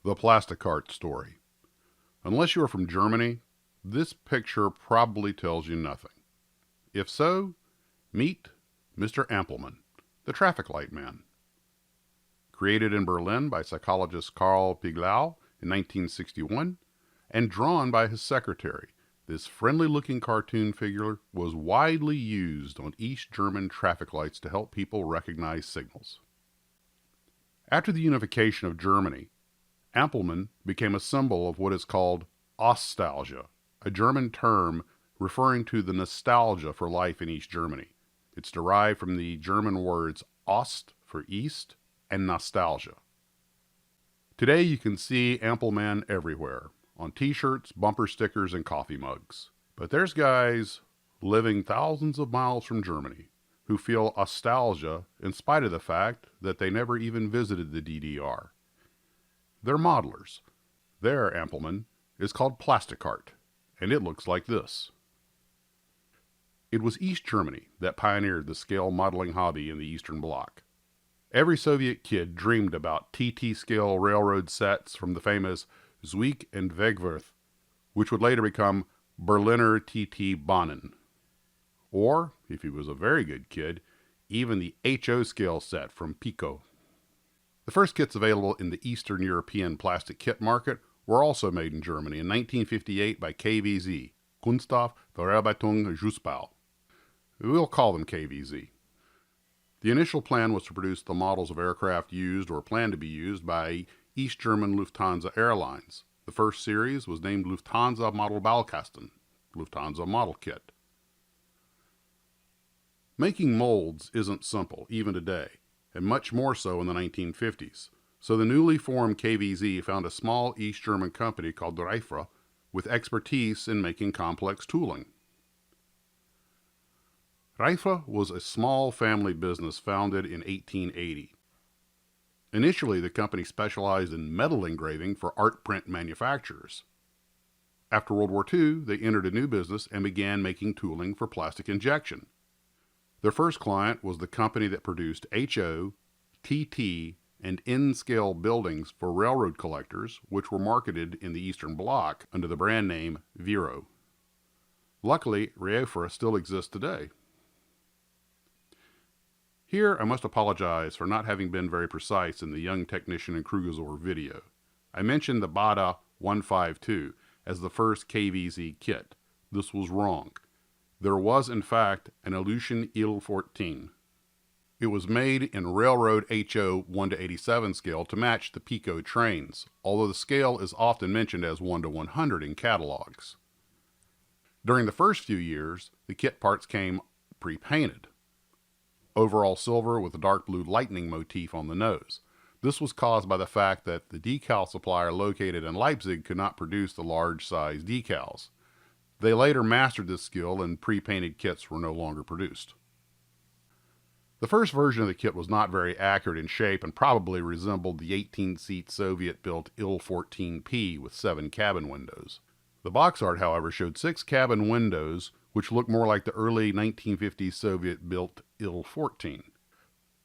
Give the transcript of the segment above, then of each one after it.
The Plasticart story. Unless you are from Germany, this picture probably tells you nothing. If so, meet Mr. Ampelmann, the traffic light man. Created in Berlin by psychologist Karl Piglau in 1961 and drawn by his secretary, this friendly-looking cartoon figure was widely used on East German traffic lights to help people recognize signals. After the unification of Germany, Ampelmann became a symbol of what is called Ostalgia, a German term referring to the nostalgia for life in East Germany. It's derived from the German words Ost for East and Nostalgia. Today you can see Ampelmann everywhere, on t-shirts, bumper stickers, and coffee mugs. But there's guys living thousands of miles from Germany who feel nostalgia in spite of the fact that they never even visited the DDR. They're modelers. Their Ampelmann is called Plasticart, and it looks like this. It was East Germany that pioneered the scale modeling hobby in the Eastern Bloc. Every Soviet kid dreamed about TT-scale railroad sets from the famous Zwick and Wegwerth, which would later become Berliner TT Bahnen. Or, if he was a very good kid, even the HO scale set from Pico. The first kits available in the Eastern European plastic kit market were also made in Germany in 1958 by KVZ, Kunststoff Verarbeitung Justbau. We'll call them KVZ. The initial plan was to produce the models of aircraft used or planned to be used by East German Lufthansa Airlines. The first series was named Lufthansa Model Baukasten, Lufthansa Model Kit. Making molds isn't simple, even today, and much more so in the 1950s. So the newly formed KVZ found a small East German company called Reifra with expertise in making complex tooling. Reifra was a small family business founded in 1880. Initially, the company specialized in metal engraving for art print manufacturers. After World War II, they entered a new business and began making tooling for plastic injection. Their first client was the company that produced HO, TT, and N-scale buildings for railroad collectors, which were marketed in the Eastern Bloc under the brand name Vero. Luckily, Reifra still exists today. Here, I must apologize for not having been very precise in the Young Technician and Krugazor video. I mentioned the Bada 152 as the first KVZ kit. This was wrong. There was, in fact, an Aleutian Il-14. It was made in railroad HO 1:87 scale to match the Pico trains, although the scale is often mentioned as 1:100 in catalogs. During the first few years, the kit parts came pre-painted. Overall silver with a dark blue lightning motif on the nose. This was caused by the fact that the decal supplier located in Leipzig could not produce the large size decals. They later mastered this skill and pre-painted kits were no longer produced. The first version of the kit was not very accurate in shape and probably resembled the 18-seat Soviet-built Il-14P with 7 cabin windows. The box art, however, showed 6 cabin windows, which looked more like the early 1950s Soviet-built Il-14.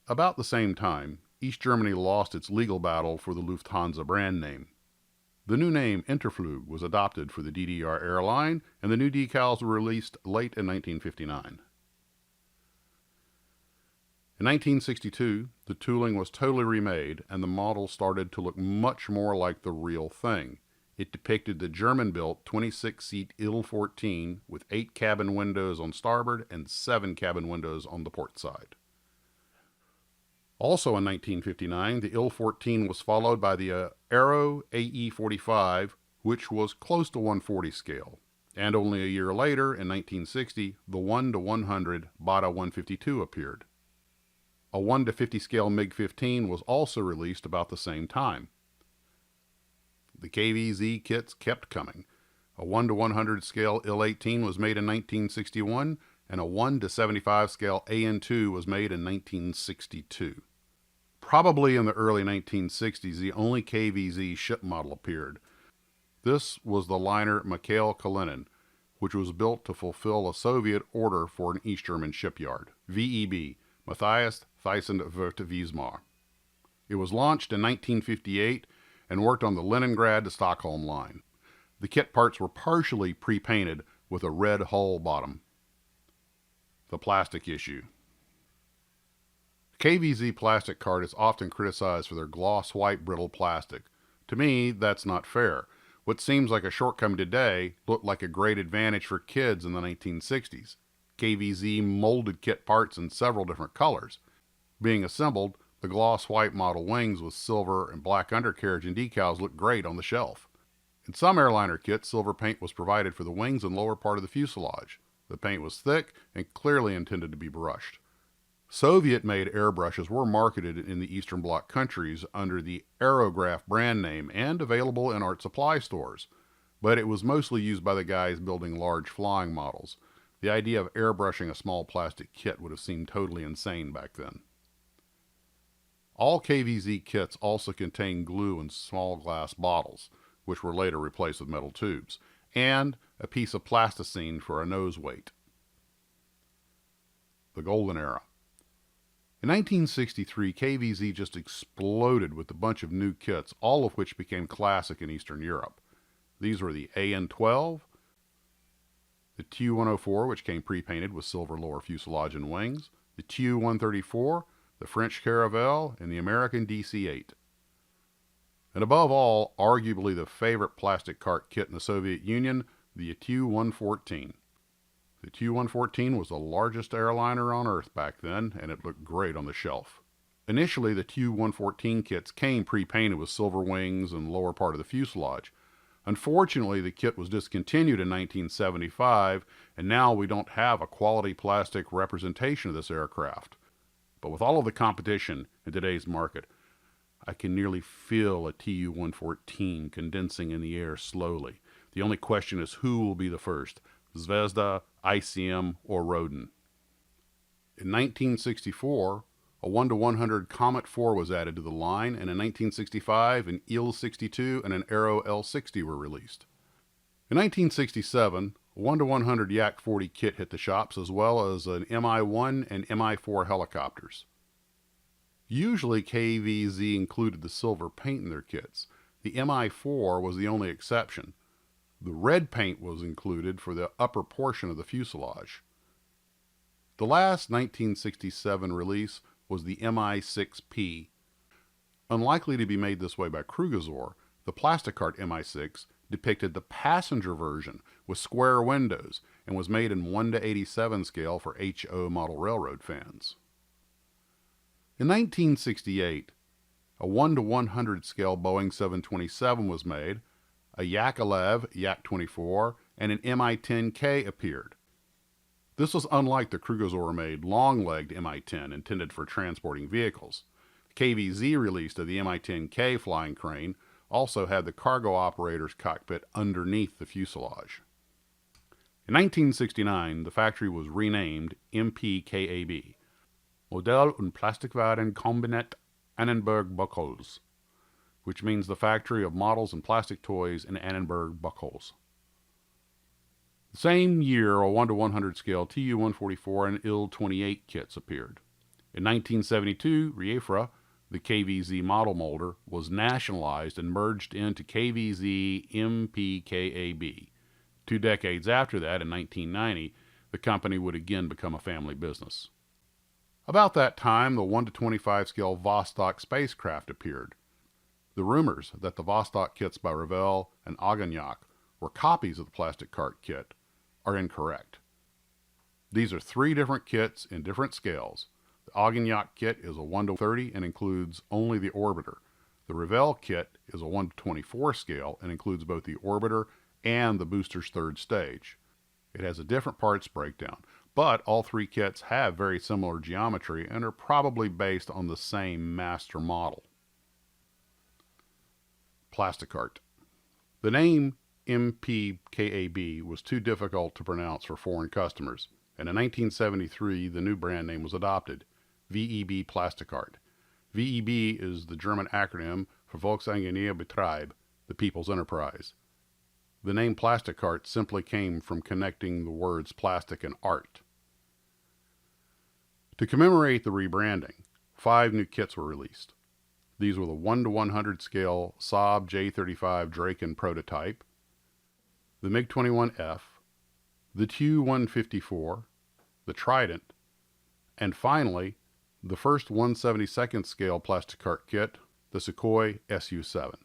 About the same time, East Germany lost its legal battle for the Lufthansa brand name. The new name Interflug was adopted for the DDR airline, and the new decals were released late in 1959. In 1962, the tooling was totally remade, and the model started to look much more like the real thing. It depicted the German-built 26-seat Il-14 with 8 cabin windows on starboard and 7 cabin windows on the port side. Also in 1959, the Il-14 was followed by the Aero AE-45, which was close to 140 scale. And only a year later, in 1960, the 1:100 Bada 152 appeared. A 1:50 scale MiG-15 was also released about the same time. The KVZ kits kept coming. A 1:100 scale Il-18 was made in 1961, and a 1:75 scale AN-2 was made in 1962. Probably in the early 1960s, the only KVZ ship model appeared. This was the liner Mikhail Kalinin, which was built to fulfill a Soviet order for an East German shipyard, VEB, Matthias Thyssen Wirth Wismar. It was launched in 1958 and worked on the Leningrad to Stockholm line. The kit parts were partially pre-painted with a red hull bottom. The plastic issue. KVZ Plasticart is often criticized for their gloss white brittle plastic. To me, that's not fair. What seems like a shortcoming today looked like a great advantage for kids in the 1960s. KVZ molded kit parts in several different colors. Being assembled, the gloss white model wings with silver and black undercarriage and decals looked great on the shelf. In some airliner kits, silver paint was provided for the wings and lower part of the fuselage. The paint was thick and clearly intended to be brushed. Soviet-made airbrushes were marketed in the Eastern Bloc countries under the Aerograph brand name and available in art supply stores, but it was mostly used by the guys building large flying models. The idea of airbrushing a small plastic kit would have seemed totally insane back then. All KVZ kits also contained glue in small glass bottles, which were later replaced with metal tubes, and a piece of plasticine for a nose weight. The Golden Era. In 1963, KVZ just exploded with a bunch of new kits, all of which became classic in Eastern Europe. These were the AN-12, the Tu-104, which came pre-painted with silver lower fuselage and wings, the Tu-134, the French Caravelle, and the American DC-8. And above all, arguably the favorite Plasticart kit in the Soviet Union, the Tu-114. The Tu-114 was the largest airliner on Earth back then, and it looked great on the shelf. Initially, the Tu-114 kits came pre-painted with silver wings and lower part of the fuselage. Unfortunately, the kit was discontinued in 1975, and now we don't have a quality plastic representation of this aircraft. But with all of the competition in today's market, I can nearly feel a Tu-114 condensing in the air slowly. The only question is who will be the first, Zvezda, ICM, or Rodin. In 1964, a 1:100 Comet 4 was added to the line, and in 1965, an Il-62 and an Aero L-60 were released. In 1967, a 1:100 Yak-40 kit hit the shops, as well as an Mi-1 and Mi-4 helicopters. Usually KVZ included the silver paint in their kits. The Mi-4 was the only exception. The red paint was included for the upper portion of the fuselage. The last 1967 release was the Mi-6P. Unlikely to be made this way by Krugozor, the Plasticart Mi-6 depicted the passenger version with square windows and was made in 1:87 scale for HO model railroad fans. In 1968, a 1:100 scale Boeing 727 was made, a Yak-11, Yak-24, and an Mi-10K appeared. This was unlike the Krugozor-made long-legged Mi-10 intended for transporting vehicles. The KVZ release of the Mi-10K flying crane also had the cargo operator's cockpit underneath the fuselage. In 1969, the factory was renamed MPKAB, Modell- und Plastikwarenkombinat Annenberg-Buchholz, which means the factory of models and plastic toys in Annenberg-Buchholz. The same year, a 1:100 scale Tu-144 and Il-28 kits appeared. In 1972, Riefra, the KVZ model molder, was nationalized and merged into KVZ MPKAB. 2 decades after that, in 1990, the company would again become a family business. About that time, the 1:25 scale Vostok spacecraft appeared. The rumors that the Vostok kits by Revell and Ogonyok were copies of the Plasticart kit are incorrect. These are 3 different kits in different scales. The Ogonyok kit is a 1:30 and includes only the orbiter. The Revell kit is a 1:24 scale and includes both the orbiter and the booster's 3rd stage. It has a different parts breakdown, but all 3 kits have very similar geometry and are probably based on the same master model. Plasticart. The name MPKAB was too difficult to pronounce for foreign customers, and in 1973 the new brand name was adopted, VEB Plasticart. VEB is the German acronym for Volkseingenieure Betrieb, the People's Enterprise. The name Plasticart simply came from connecting the words plastic and art. To commemorate the rebranding, 5 new kits were released. These were the 1:100 scale Saab J35 Draken prototype, the MiG-21F, the Tu-154, the Trident, and finally, the first 1/72nd scale Plasticart kit, the Sukhoi Su-7.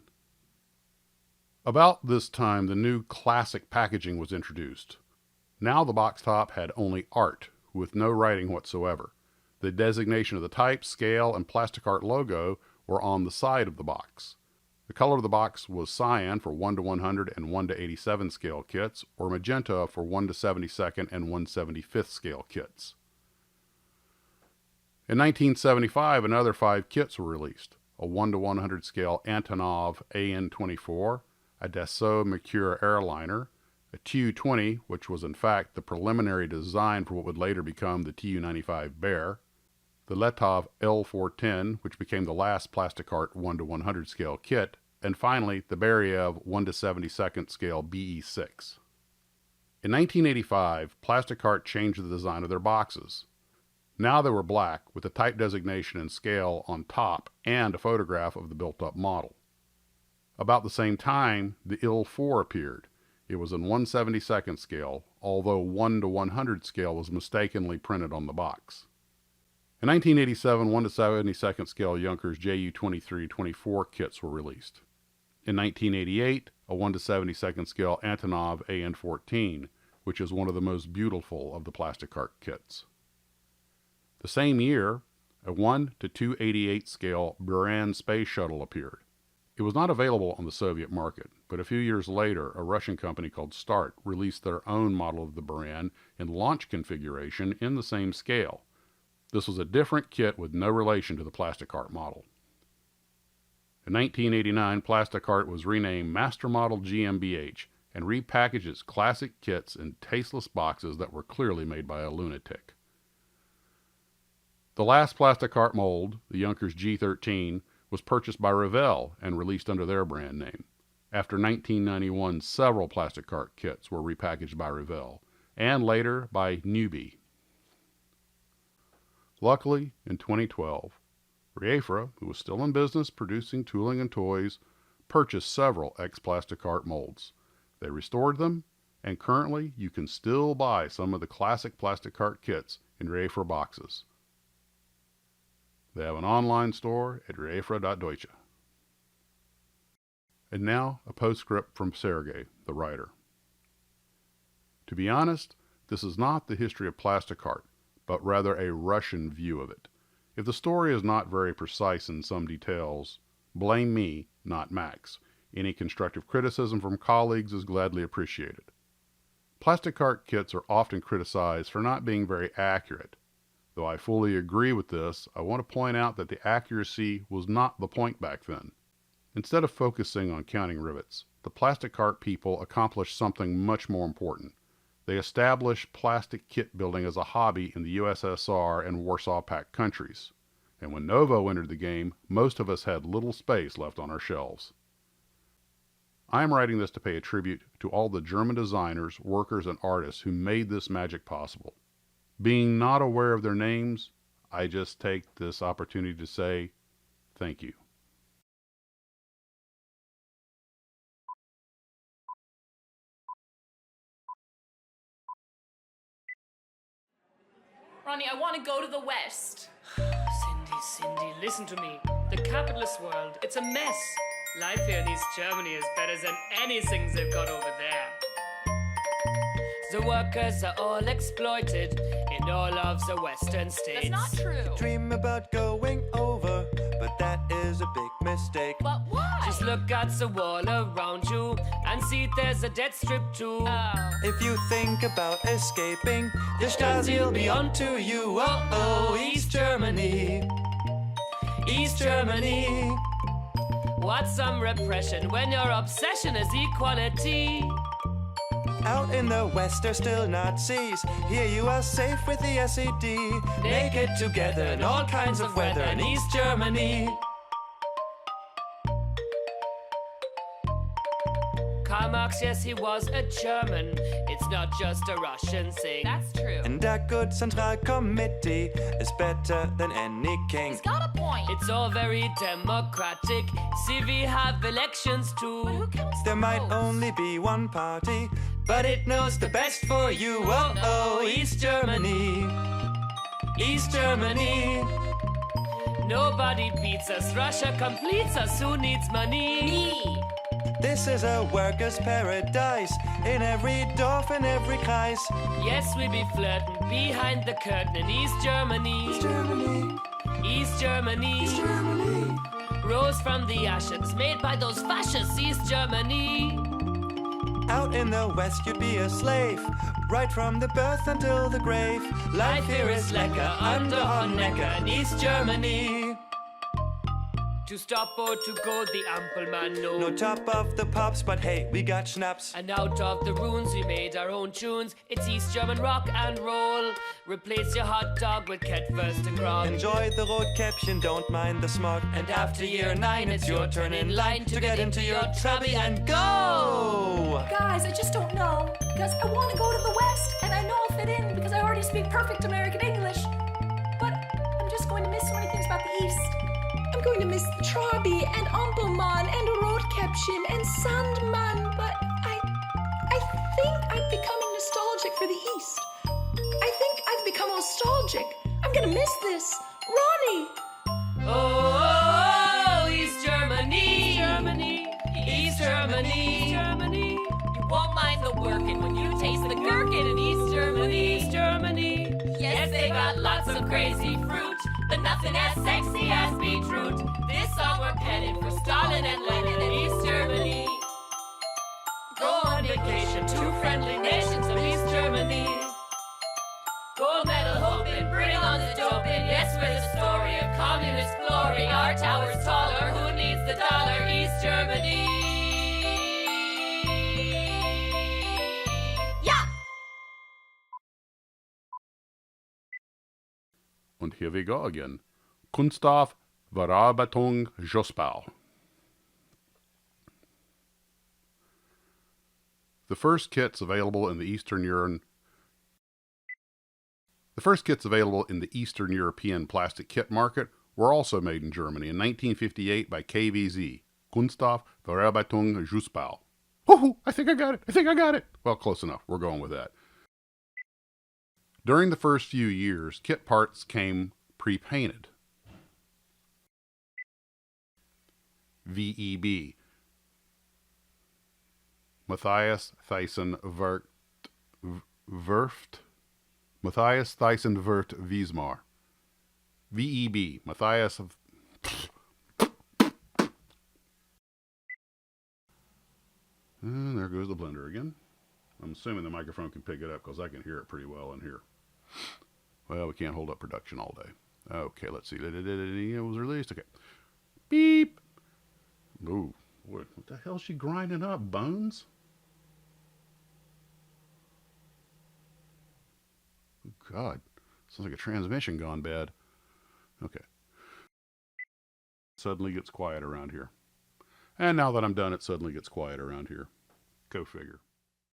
About this time, the new classic packaging was introduced. Now the box top had only art, with no writing whatsoever. The designation of the type, scale, and Plasticart logo were on the side of the box. The color of the box was cyan for 1:100 and 1:87 scale kits, or magenta for 1:72nd and 1/75th scale kits. In 1975, another 5 kits were released: a 1:100 scale Antonov AN-24, a Dassault Mercure airliner, a Tu-20, which was in fact the preliminary design for what would later become the Tu-95 Bear, the Letov L-410, which became the last Plasticart 1:100 scale kit, and finally the Beriev 1:72nd scale BE-6. In 1985, Plasticart changed the design of their boxes. Now they were black, with the type designation and scale on top and a photograph of the built-up model. About the same time, the IL-4 appeared. It was in 1/72nd scale, although 1:100 scale was mistakenly printed on the box. In 1987, 1:72nd scale Junkers Ju-23-24 kits were released. In 1988, a 1:72nd scale Antonov AN-14, which is one of the most beautiful of the Plasticart kits. The same year, a 1:288 scale Buran space shuttle appeared. It was not available on the Soviet market, but a few years later, a Russian company called Start released their own model of the Buran in launch configuration in the same scale. This was a different kit with no relation to the Plasticart model. In 1989, Plasticart was renamed Master Model GmbH and repackaged its classic kits in tasteless boxes that were clearly made by a lunatic. The last Plasticart mold, the Junkers G13, was purchased by Revell and released under their brand name. After 1991, several Plasticart kits were repackaged by Revell, and later by Newbie. Luckily, in 2012, Reafra, who was still in business producing tooling and toys, purchased several ex-Plasticart molds. They restored them, and currently you can still buy some of the classic Plasticart kits in Reafra boxes. They have an online store at reafra.deutsche. And now, a postscript from Sergei, the writer. To be honest, this is not the history of Plasticart, but rather a Russian view of it. If the story is not very precise in some details, blame me, not Max. Any constructive criticism from colleagues is gladly appreciated. Plasticart kits are often criticized for not being very accurate. Though I fully agree with this, I want to point out that the accuracy was not the point back then. Instead of focusing on counting rivets, the Plasticart people accomplished something much more important. They established plastic kit building as a hobby in the USSR and Warsaw Pact countries. And when Novo entered the game, most of us had little space left on our shelves. I am writing this to pay a tribute to all the German designers, workers, and artists who made this magic possible. Being not aware of their names, I just take this opportunity to say thank you. Ronnie, I want to go to the West. Cindy, listen to me. The capitalist world, it's a mess. Life here in East Germany is better than anything they've got over there. The workers are all exploited in all of the western states. That's not true. Dream about going over, but that is a big mistake. But why? Just look at the wall around you and see there's a dead strip too. Oh. If you think about escaping, the Stasi will be onto you. Oh, East Germany. East Germany. What's some repression when your obsession is equality? Out in the West are still Nazis. Here you are safe with the SED. Naked together in all kinds of weather in East Germany. Karl Marx, yes, he was a German. It's not just a Russian thing. That's true. And that good Central Committee is better than any king. He's got a point. It's all very democratic. See, we have elections too. But who counts There the might votes? only be one party, but it knows the best for you. Oh, oh, East Germany. East Germany. Nobody beats us. Russia completes us. Who needs money? Me. This is a workers' paradise. In every dorf, in every kreis. Yes, we be flirting behind the curtain in East Germany. East Germany. East Germany. East Germany. Rose from the ashes made by those fascists. East Germany. Out in the west you'd be a slave, right from the birth until the grave. Life here is lecker, under Honecker in East Germany. To stop or to go, the Ampelmann knows. No top of the pops, but hey, we got schnapps. And out of the runes we made our own tunes. It's East German rock and roll. Replace your hot dog with Ketwurst and grog. Enjoy the road caption, don't mind the smog. And after year 9, it's your turn in line to get into your trammy and go. Guys, I just don't know, because I want to go to the West, and I know I'll fit in because I already speak perfect American English. But I'm just going to miss so many things about the East. I'm going to miss Trabi and Ampelmann and Rotkäppchen and Sandmann, but I think I'm becoming nostalgic for the East. I think I've become nostalgic. I'm gonna miss this. Ronnie! Oh, East Germany. East Germany. East Germany. East Germany. You won't mind the working when you taste the gherkin in East Germany. East Germany. Yes, they got lots of crazy fruit, but nothing as sexy as beetroot. This song we're penning for Stalin and Lenin in East Germany. Go on vacation to friendly nations of East Germany. Gold medal hoping, bring on the doping. Yes, we're the story of communist glory. Our tower's taller, who needs the dollar? East Germany. Yeah! Und here we go again. Kunststoff, Verarbeitung, Jospal. The first kits available in the Eastern European plastic kit market were also made in Germany in 1958 by KVZ, Kunststoff, Verarbeitung, Jospal. Woohoo! I think I got it! Well, close enough. We're going with that. During the first few years, kit parts came pre-painted. VEB. Matthias Thyssen Werft. Matthias Thyssen Werft Wismar. VEB. Matthias. And there goes the blender again. I'm assuming the microphone can pick it up because I can hear it pretty well in here. Well, we can't hold up production all day. Okay, let's see. It was released. Okay. Beep. Ooh, what the hell is she grinding up? Bones? Oh, God. Sounds like a transmission gone bad. Okay. Suddenly gets quiet around here. And now that I'm done, it suddenly gets quiet around here. Go figure.